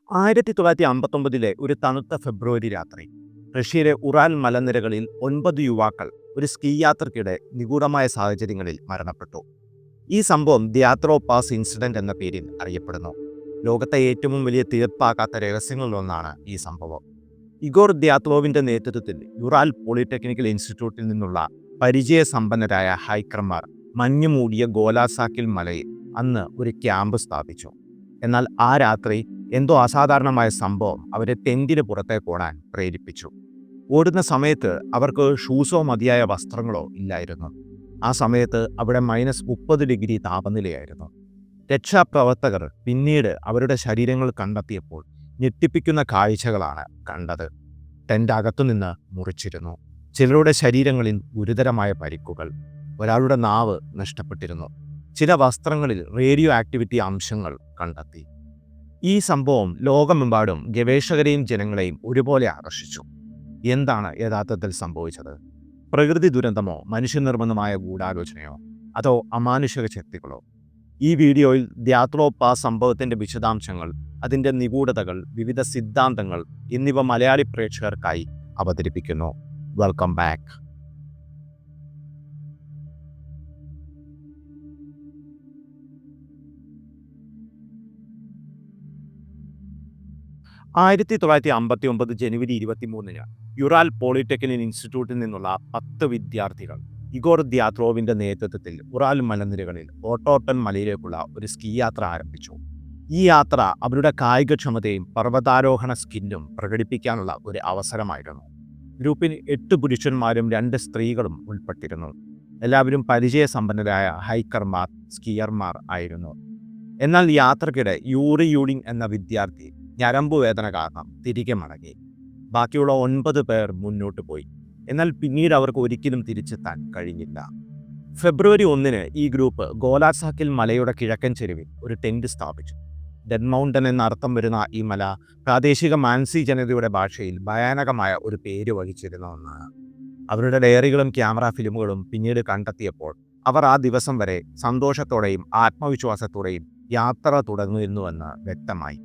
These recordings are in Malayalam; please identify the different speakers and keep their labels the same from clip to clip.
Speaker 1: 1959 ഒരു തണുത്ത ഫെബ്രുവരി രാത്രി റഷ്യയിലെ ഉറാൽ മലനിരകളിൽ 9 യുവാക്കൾ ഒരു സ്കീ യാത്രയ്ക്കിടെ നിഗൂഢമായ സാഹചര്യങ്ങളിൽ മരണപ്പെട്ടു. ഈ സംഭവം ദ്യാത്രോ പാസ് ഇൻസിഡന്റ് എന്ന പേരിൽ അറിയപ്പെടുന്നു. ലോകത്തെ ഏറ്റവും വലിയ തീർപ്പാക്കാത്ത രഹസ്യങ്ങളിലൊന്നാണ് ഈ സംഭവം. ഇഗോർ ദ്യാത്ലോവിന്റെ നേതൃത്വത്തിൽ യുറാൽ പോളിടെക്നിക്കൽ ഇൻസ്റ്റിറ്റ്യൂട്ടിൽ നിന്നുള്ള പരിചയസമ്പന്നരായ ഹൈക്കർമാർ മഞ്ഞുമൂടിയ ഗോലാസാക്കിൽ മലയിൽ അന്ന് ഒരു ക്യാമ്പ് സ്ഥാപിച്ചു. എന്നാൽ ആ രാത്രി എന്തോ അസാധാരണമായ സംഭവം അവരെ ടെന്റിന് പുറത്തേക്ക് ഓടാൻ പ്രേരിപ്പിച്ചു. ഓടുന്ന സമയത്ത് അവർക്ക് ഷൂസോ മതിയായ വസ്ത്രങ്ങളോ ഇല്ലായിരുന്നു. ആ സമയത്ത് അവിടെ -30 താപനിലയായിരുന്നു. രക്ഷാപ്രവർത്തകർ പിന്നീട് അവരുടെ ശരീരങ്ങൾ കണ്ടെത്തിയപ്പോൾ ഞെട്ടിപ്പിക്കുന്ന കാഴ്ചകളാണ് കണ്ടത്. ടെന്റ് അകത്തുനിന്ന് മുറിച്ചിരുന്നു. ചിലരുടെ ശരീരങ്ങളിൽ ഗുരുതരമായ പരിക്കുകൾ. ഒരാളുടെ നാവ് നഷ്ടപ്പെട്ടിരുന്നു. ചില വസ്ത്രങ്ങളിൽ റേഡിയോ ആക്ടിവിറ്റി അംശങ്ങൾ കണ്ടെത്തി. ഈ സംഭവം ലോകമെമ്പാടും ഗവേഷകരെയും ജനങ്ങളെയും ഒരുപോലെ ആകർഷിച്ചു. എന്താണ് യഥാർത്ഥത്തിൽ സംഭവിച്ചത്? പ്രകൃതി ദുരന്തമോ മനുഷ്യനിർമ്മിതമായ ഗൂഢാലോചനയോ അതോ അമാനുഷിക ശക്തികളോ? ഈ വീഡിയോയിൽ ദ്യാത്രോ പാസ് സംഭവത്തിന്റെ വിശദാംശങ്ങൾ, അതിന്റെ നിഗൂഢതകൾ, വിവിധ സിദ്ധാന്തങ്ങൾ എന്നിവ മലയാളി പ്രേക്ഷകർക്കായി അവതരിപ്പിക്കുന്നു. Welcome back. 1959 ജനുവരി 23-ന് യുറാൽ പോളിടെക്നിക്കൽ ഇൻസ്റ്റിറ്റ്യൂട്ടിൽ നിന്നുള്ള 10 വിദ്യാർത്ഥികൾ ഇഗോർ ദ്യാത്രോവിന്റെ നേതൃത്വത്തിൽ ഉറാൽ മലനിരകളിൽ ഓട്ടോട്ടൻ മലയിലേക്കുള്ള ഒരു സ്കീ യാത്ര ആരംഭിച്ചു. ഈ യാത്ര അവരുടെ കായികക്ഷമതയും പർവ്വതാരോഹണ സ്കില്ലും പ്രകടിപ്പിക്കാനുള്ള ഒരു അവസരമായിരുന്നു. ഗ്രൂപ്പിൽ 8 പുരുഷന്മാരും 2 സ്ത്രീകളും ഉൾപ്പെട്ടിരുന്നു. എല്ലാവരും പരിചയസമ്പന്നരായ ഹൈക്കർമാർ, സ്കീയർമാർ ആയിരുന്നു. എന്നാൽ യാത്രക്കിടെ യൂറി യൂഡിൻ എന്ന വിദ്യാർത്ഥി ഞരമ്പുവേദന കാരണം തിരികെ മടങ്ങി. ബാക്കിയുള്ള 9 പേർ മുന്നോട്ട് പോയി. എന്നാൽ പിന്നീട് അവർക്ക് ഒരിക്കലും തിരിച്ചെത്താൻ കഴിഞ്ഞില്ല. ഫെബ്രുവരി 1-ന് ഈ ഗ്രൂപ്പ് ഗോലാസാക്കിൽ മലയുടെ കിഴക്കൻ ചെരുവിൽ ഒരു ടെന്റ് സ്ഥാപിച്ചു. ഡെഡ് മൗണ്ടൻ എന്ന അർത്ഥം വരുന്ന ഈ മല പ്രാദേശിക മാൻസി ജനതയുടെ ഭാഷയിൽ ഭയാനകമായ ഒരു പേര് വഹിച്ചിരുന്ന ഒന്നാണ്. അവരുടെ ഡയറികളും ക്യാമറ ഫിലിമുകളും പിന്നീട് കണ്ടെത്തിയപ്പോൾ അവർ ആ ദിവസം വരെ സന്തോഷത്തോടെയും ആത്മവിശ്വാസത്തോടെയും യാത്ര തുടർന്നിരുന്നുവെന്ന് വ്യക്തമായി.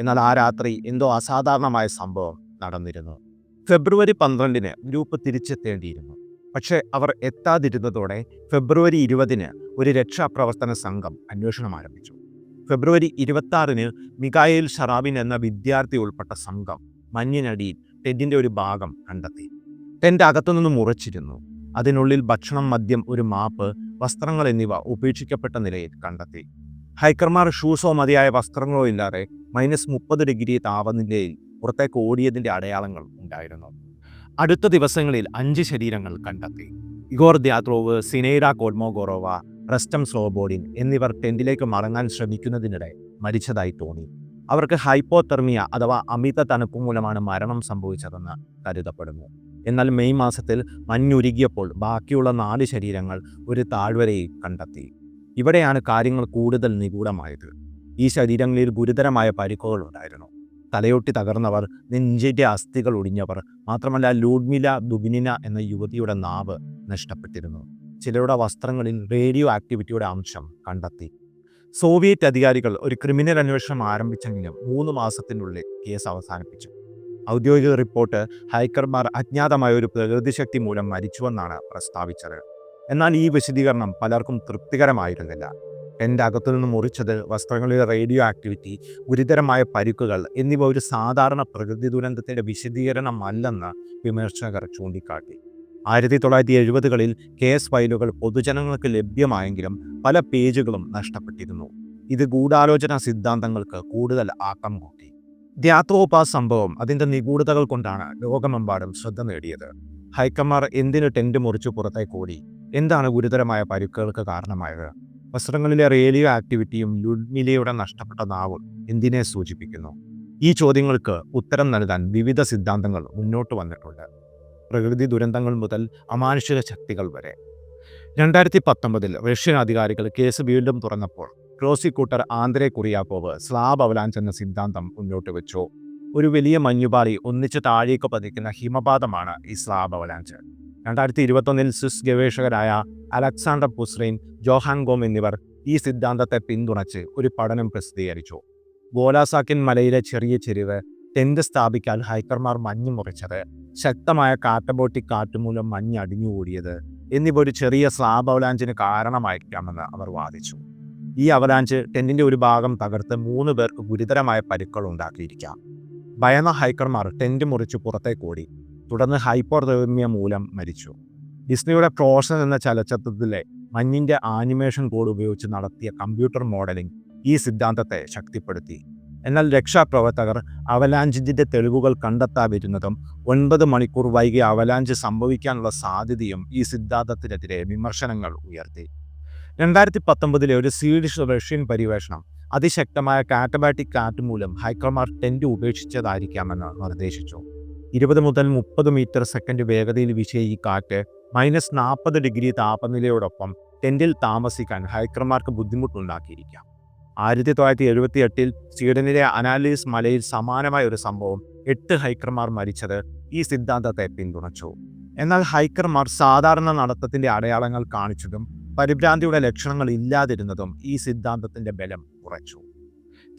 Speaker 1: എന്നാൽ ആ രാത്രി എന്തോ അസാധാരണമായ സംഭവം നടന്നിരുന്നു. ഫെബ്രുവരി 12-ന് ഗ്രൂപ്പ് തിരിച്ചെത്തേണ്ടിയിരുന്നു. പക്ഷേ അവർ എത്താതിരുന്നതോടെ ഫെബ്രുവരി 20-ന് ഒരു രക്ഷാപ്രവർത്തന സംഘം അന്വേഷണം ആരംഭിച്ചു. ഫെബ്രുവരി 26-ന് മിഖായേൽ ഷറാബിൻ എന്ന വിദ്യാർത്ഥി ഉൾപ്പെട്ട സംഘം മഞ്ഞിനടിയിൽ ടെന്റിന്റെ ഒരു ഭാഗം കണ്ടെത്തി. ടെന്റ് അകത്തുനിന്ന് മുറിച്ചിരുന്നു. അതിനുള്ളിൽ ഭക്ഷണം, മദ്യം, ഒരു മാപ്പ്, വസ്ത്രങ്ങൾ എന്നിവ ഉപേക്ഷിക്കപ്പെട്ട നിലയിൽ കണ്ടെത്തി. ഹൈക്കർമാർ ഷൂസോ മതിയായ വസ്ത്രങ്ങളോ ഇല്ലാതെ -30 താപനിലയിൽ പുറത്തേക്ക് ഓടിയതിന്റെ അടയാളങ്ങൾ ഉണ്ടായിരുന്നു. അടുത്ത ദിവസങ്ങളിൽ 5 ശരീരങ്ങൾ കണ്ടെത്തി. ഇഗോർ ദ്യാത്രോവ്, സിനൈഡ കോഡ്മോഗോറോവ, റസ്റ്റം സ്ലോബോഡിൻ എന്നിവർ ടെന്റിലേക്ക് മടങ്ങാൻ ശ്രമിക്കുന്നതിനിടെ മരിച്ചതായി തോന്നി. അവർക്ക് ഹൈപ്പോതെർമിയ അഥവാ അമിത തണുപ്പ് മൂലമാണ് മരണം സംഭവിച്ചതെന്ന് കരുതപ്പെടുന്നു. എന്നാൽ മെയ് മാസത്തിൽ മഞ്ഞുരുകിയപ്പോൾ ബാക്കിയുള്ള 4 ശരീരങ്ങൾ ഒരു താഴ്വരയിൽ കണ്ടെത്തി. ഇവിടെയാണ് കാര്യങ്ങൾ കൂടുതൽ നിഗൂഢമായത്. ഈ ശരീരങ്ങളിൽ ഗുരുതരമായ പരിക്കുകൾ ഉണ്ടായിരുന്നു. തലയൊട്ടി തകർന്നവർ, നെഞ്ചിന്റെ അസ്ഥികൾ ഒടിഞ്ഞവർ, മാത്രമല്ല ലൂഡ്മില ദുബിനിന എന്ന യുവതിയുടെ നാവ് നഷ്ടപ്പെട്ടിരുന്നു. ചിലരുടെ വസ്ത്രങ്ങളിൽ റേഡിയോ ആക്ടിവിറ്റിയുടെ അംശം കണ്ടെത്തി. സോവിയറ്റ് അധികാരികൾ ഒരു ക്രിമിനൽ അന്വേഷണം ആരംഭിച്ചെങ്കിലും 3 മാസത്തിനുള്ളിൽ കേസ് അവസാനിപ്പിച്ചു. ഔദ്യോഗിക റിപ്പോർട്ട് ഹൈക്കർമാർ അജ്ഞാതമായ ഒരു പ്രകൃതിശക്തി മൂലം മരിച്ചുവെന്നാണ് പ്രസ്താവിച്ചത്. എന്നാൽ ഈ വിശദീകരണം പലർക്കും തൃപ്തികരമായിരുന്നില്ല. ടെന്റ് അകത്തുനിന്ന് മുറിച്ചത്, വസ്ത്രങ്ങളിലെ റേഡിയോ ആക്ടിവിറ്റി, ഗുരുതരമായ പരിക്കുകൾ എന്നിവ ഒരു സാധാരണ പ്രകൃതി ദുരന്തത്തിന്റെ വിശദീകരണമല്ലെന്ന് വിമർശകർ ചൂണ്ടിക്കാട്ടി. 1970-കളിൽ കേസ് ഫയലുകൾ പൊതുജനങ്ങൾക്ക് ലഭ്യമായെങ്കിലും പല പേജുകളും നഷ്ടപ്പെട്ടിരുന്നു. ഇത് ഗൂഢാലോചന സിദ്ധാന്തങ്ങൾക്ക് കൂടുതൽ ആക്കം കൂട്ടി. ദ്യാത്രോ പാസ് സംഭവം അതിന്റെ നിഗൂഢതകൾ കൊണ്ടാണ് ലോകമെമ്പാടും ശ്രദ്ധ നേടിയത്. ഹൈക്കർമാർ എന്തിന് ടെന്റ് മുറിച്ചു പുറത്തേക്ക് ഓടി? എന്താണ് ഗുരുതരമായ പരിക്കുകൾക്ക് കാരണമായത്? വസ്ത്രങ്ങളിലെ റേഡിയോ ആക്ടിവിറ്റിയും ലുഡ്മിലയുടെ നഷ്ടപ്പെട്ട നാവും എന്തിനെ സൂചിപ്പിക്കുന്നു? ഈ ചോദ്യങ്ങൾക്ക് ഉത്തരം നൽകാൻ വിവിധ സിദ്ധാന്തങ്ങൾ മുന്നോട്ട് വന്നിട്ടുണ്ട്. പ്രകൃതി ദുരന്തങ്ങൾ മുതൽ അമാനുഷിക ശക്തികൾ വരെ. 2019-ൽ റഷ്യൻ അധികാരികൾ കേസ് വീണ്ടും തുറന്നപ്പോൾ പ്രോസിക്യൂട്ടർ ആന്ദ്രേ കുറിയാക്കോവ് സ്ലാബ് അവലാഞ്ച് എന്ന സിദ്ധാന്തം മുന്നോട്ട് വെച്ചു. ഒരു വലിയ മഞ്ഞുപാളി ഒന്നിച്ച് താഴേക്ക് പതിക്കുന്ന ഹിമപാതമാണ് ഈ സ്ലാബ് അവലാഞ്ച്. 2021-ൽ സ്വിസ് ഗവേഷകരായ അലക്സാണ്ടർ പുസ്റിൻ, ജോഹാൻ ഗോം എന്നിവർ ഈ സിദ്ധാന്തത്തെ പിന്തുണച്ച് ഒരു പഠനം പ്രസിദ്ധീകരിച്ചു. ഗോലാസാക്കിൻ മലയിലെ ചെറിയ ചെരിവ്, ടെന്റ് സ്ഥാപിക്കാൻ ഹൈക്കർമാർ മഞ്ഞ് മുറിച്ചത്, ശക്തമായ കാറ്റബോട്ടി കാറ്റുമൂലം മഞ്ഞ് അടിഞ്ഞുകൂടിയത് എന്നിവ ഒരു ചെറിയ സ്ലാബ് അവലാഞ്ചിന് കാരണമായിരിക്കാമെന്ന് അവർ വാദിച്ചു. ഈ അവലാഞ്ച് ടെന്റിന്റെ ഒരു ഭാഗം തകർത്ത് 3 പേർക്ക് ഗുരുതരമായ പരിക്കുകൾ ഉണ്ടാക്കിയിരിക്കാം. ഭയന്ന ഹൈക്കർമാർ ടെന്റ് മുറിച്ച് പുറത്തേക്ക് ഓടി, തുടർന്ന് ഹൈപ്പോതെർമിയ മൂലം മരിച്ചു. ഡിസ്നിയുടെ ഫ്രോസൺ എന്ന ചലച്ചിത്രത്തിലെ മഞ്ഞിന്റെ ആനിമേഷൻ കോഡ് ഉപയോഗിച്ച് നടത്തിയ കമ്പ്യൂട്ടർ മോഡലിംഗ് ഈ സിദ്ധാന്തത്തെ ശക്തിപ്പെടുത്തി. എന്നാൽ രക്ഷാപ്രവർത്തകർ അവലാഞ്ചിന്റെ തെളിവുകൾ കണ്ടെത്താതിരുന്നതും 9 മണിക്കൂർ വൈകി അവലാഞ്ച് സംഭവിക്കാനുള്ള സാധ്യതയും ഈ സിദ്ധാന്തത്തിനെതിരെ വിമർശനങ്ങൾ ഉയർത്തി. 2019 ഒരു സ്വീഡിഷ് റഷ്യൻ പര്യവേഷണം അതിശക്തമായ കാറ്റബാറ്റിക് കാറ്റ് മൂലം ഹൈക്കർമാർ ടെന്റ് ഉപേക്ഷിച്ചതായിരിക്കാമെന്ന് നിർദ്ദേശിച്ചു. 20 മുതൽ 30 മീറ്റർ സെക്കൻഡ് വേഗതയിൽ വീശിയ ഈ കാറ്റ് -40 ഡിഗ്രി താപനിലയോടൊപ്പം ടെന്റിൽ താമസിക്കാൻ ഹൈക്കർമാർക്ക് ബുദ്ധിമുട്ടുണ്ടാക്കിയിരിക്കാം. 1978 സ്വീഡനിലെ അനാലിസ് മലയിൽ സമാനമായ ഒരു സംഭവം 8 ഹൈക്കർമാർ മരിച്ചത് ഈ സിദ്ധാന്തത്തെ പിന്തുണച്ചു. എന്നാൽ ഹൈക്കർമാർ സാധാരണ നടത്തത്തിന്റെ അടയാളങ്ങൾ കാണിച്ചതും പരിഭ്രാന്തിയുടെ ലക്ഷണങ്ങൾ ഇല്ലാതിരുന്നതും ഈ സിദ്ധാന്തത്തിന്റെ ബലം കുറച്ചു.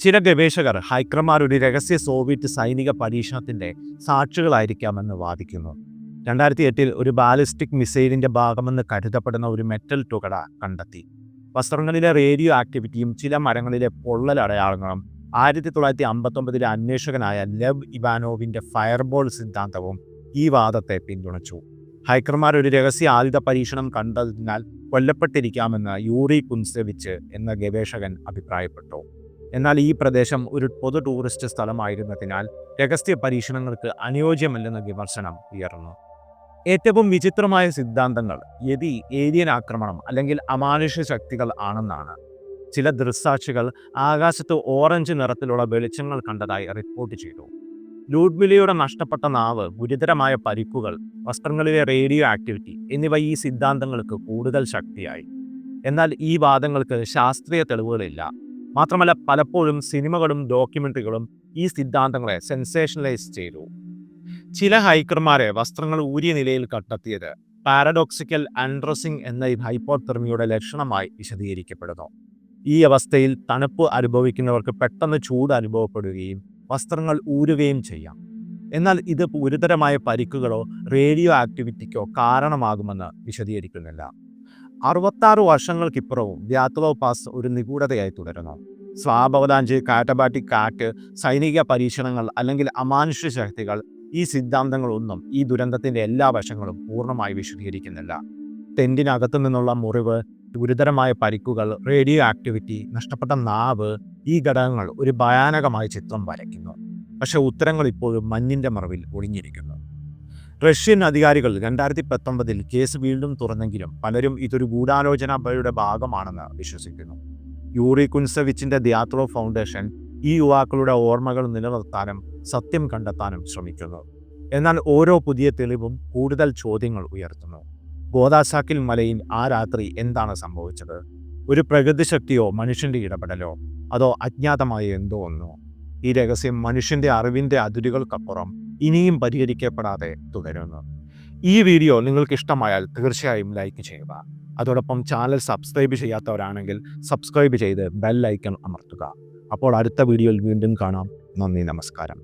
Speaker 1: ചില ഗവേഷകർ ഹൈക്കർമാർ ഒരു രഹസ്യ സോവിയറ്റ് സൈനിക പരീക്ഷണത്തിന്റെ സാക്ഷികളായിരിക്കാമെന്ന് വാദിക്കുന്നു. 2008 ഒരു ബാലിസ്റ്റിക് മിസൈലിന്റെ ഭാഗമെന്ന് കരുതപ്പെടുന്ന ഒരു മെറ്റൽ തുകട കണ്ടെത്തി. വസ്ത്രങ്ങളിലെ റേഡിയോ ആക്ടിവിറ്റിയും ചില മരങ്ങളിലെ പൊള്ളൽ അടയാളങ്ങളും 1959 അന്വേഷകനായ ലെവ് ഇവാനോവിന്റെ ഫയർബോൾ സിദ്ധാന്തവും ഈ വാദത്തെ പിന്തുണച്ചു. ഹൈക്കർമാർ ഒരു രഹസ്യ ആയുധ പരീക്ഷണം കണ്ടതിനാൽ കൊല്ലപ്പെട്ടിരിക്കാമെന്ന് യൂറി കുൻസെവിച്ച് എന്ന ഗവേഷകൻ അഭിപ്രായപ്പെട്ടു. എന്നാൽ ഈ പ്രദേശം ഒരു പൊതു ടൂറിസ്റ്റ് സ്ഥലമായിരുന്നതിനാൽ രഹസ്യ പരീക്ഷണങ്ങൾക്ക് അനുയോജ്യമല്ലെന്ന വിമർശനം ഉയർന്നു. ഏറ്റവും വിചിത്രമായ സിദ്ധാന്തങ്ങൾ ഏലിയൻ ആക്രമണം അല്ലെങ്കിൽ അമാനുഷ്യ ശക്തികൾ ആണെന്നാണ്. ചില ദൃക്സാക്ഷികൾ ആകാശത്ത് ഓറഞ്ച് നിറത്തിലുള്ള വെളിച്ചങ്ങൾ കണ്ടതായി റിപ്പോർട്ട് ചെയ്തു. ലൂഡ്വിലയുടെ നഷ്ടപ്പെട്ട നാവ്, ഗുരുതരമായ പരിക്കുകൾ, വസ്ത്രങ്ങളിലെ റേഡിയോ ആക്ടിവിറ്റി എന്നിവ ഈ സിദ്ധാന്തങ്ങൾക്ക് കൂടുതൽ ശക്തിയായി. എന്നാൽ ഈ വാദങ്ങൾക്ക് ശാസ്ത്രീയ തെളിവുകളില്ല. മാത്രമല്ല, പലപ്പോഴും സിനിമകളും ഡോക്യുമെന്ററികളും ഈ സിദ്ധാന്തങ്ങളെ സെൻസേഷണലൈസ് ചെയ്തു. ചില ഹൈക്കർമാരെ വസ്ത്രങ്ങൾ ഊരിയ നിലയിൽ കണ്ടെത്തിയത് പാരഡോക്സിക്കൽ അൺഡ്രസ്സിംഗ് എന്ന ഹൈപ്പോതെർമിയുടെ ലക്ഷണമായി വിശദീകരിക്കപ്പെടുന്നു. ഈ അവസ്ഥയിൽ തണുപ്പ് അനുഭവിക്കുന്നവർക്ക് പെട്ടെന്ന് ചൂട് അനുഭവപ്പെടുകയും വസ്ത്രങ്ങൾ ഊരുകയും ചെയ്യാം. എന്നാൽ ഇത് ഗുരുതരമായ പരിക്കുകളോ റേഡിയോ ആക്ടിവിറ്റിക്കോ കാരണമാകുമെന്ന് വിശദീകരിക്കുന്നില്ല. 66 വർഷങ്ങൾക്കിപ്പുറവും വ്യാത്ലോവ് പാസ് ഒരു നിഗൂഢതയായി തുടരുന്നു. സ്ലാബ് അവലാഞ്ച്, കാറ്റബാറ്റിക് കാറ്റ്, സൈനിക പരീക്ഷണങ്ങൾ അല്ലെങ്കിൽ അമാനുഷ്യ ശക്തികൾ, ഈ സിദ്ധാന്തങ്ങളൊന്നും ഈ ദുരന്തത്തിന്റെ എല്ലാ വശങ്ങളും പൂർണ്ണമായി വിശദീകരിക്കുന്നില്ല. ടെന്റിനകത്തു നിന്നുള്ള മുറിവ്, ഗുരുതരമായ പരിക്കുകൾ, റേഡിയോ ആക്ടിവിറ്റി, നഷ്ടപ്പെട്ട നാവ്, ഈ ഘടകങ്ങൾ ഒരു ഭയാനകമായ ചിത്രം വരയ്ക്കുന്നു. പക്ഷേ ഉത്തരങ്ങൾ ഇപ്പോഴും മഞ്ഞിന്റെ മറവിൽ ഒളിഞ്ഞിരിക്കുന്നു. റഷ്യൻ അധികാരികൾ 2019 കേസ് വീണ്ടും തുറന്നെങ്കിലും പലരും ഇതൊരു ഗൂഢാലോചനയുടെ ഭാഗമാണെന്ന് വിശ്വസിക്കുന്നു. യൂറി കുൻസെവിച്ചിന്റെ ദ്യാത്രോ ഫൗണ്ടേഷൻ ഈ യുവാക്കളുടെ ഓർമ്മകൾ നിലനിർത്താനും സത്യം കണ്ടെത്താനും ശ്രമിക്കുന്നു. എന്നാൽ ഓരോ പുതിയ തെളിവും കൂടുതൽ ചോദ്യങ്ങൾ ഉയർത്തുന്നു. ഗോദാസാക്കിൽ മലയിൽ ആ രാത്രി എന്താണ് സംഭവിച്ചത്? ഒരു പ്രകൃതി ശക്തിയോ മനുഷ്യന്റെ ഇടപെടലോ, അതോ അജ്ഞാതമായ എന്തോ ഒന്നോ? ഈ രഹസ്യം മനുഷ്യന്റെ അറിവിന്റെ അതിരുകൾക്കപ്പുറം ഇനിയും പരിഹരിക്കപ്പെടാതെ തുടരുന്നു. ഈ വീഡിയോ നിങ്ങൾക്ക് ഇഷ്ടമായാൽ തീർച്ചയായും ലൈക്ക് ചെയ്യുക. അതോടൊപ്പം ചാനൽ സബ്സ്ക്രൈബ് ചെയ്യാത്തവരാണെങ്കിൽ സബ്സ്ക്രൈബ് ചെയ്ത് ബെൽ ഐക്കൺ അമർത്തുക. അപ്പോൾ അടുത്ത വീഡിയോയിൽ വീണ്ടും കാണാം. നന്ദി, നമസ്കാരം.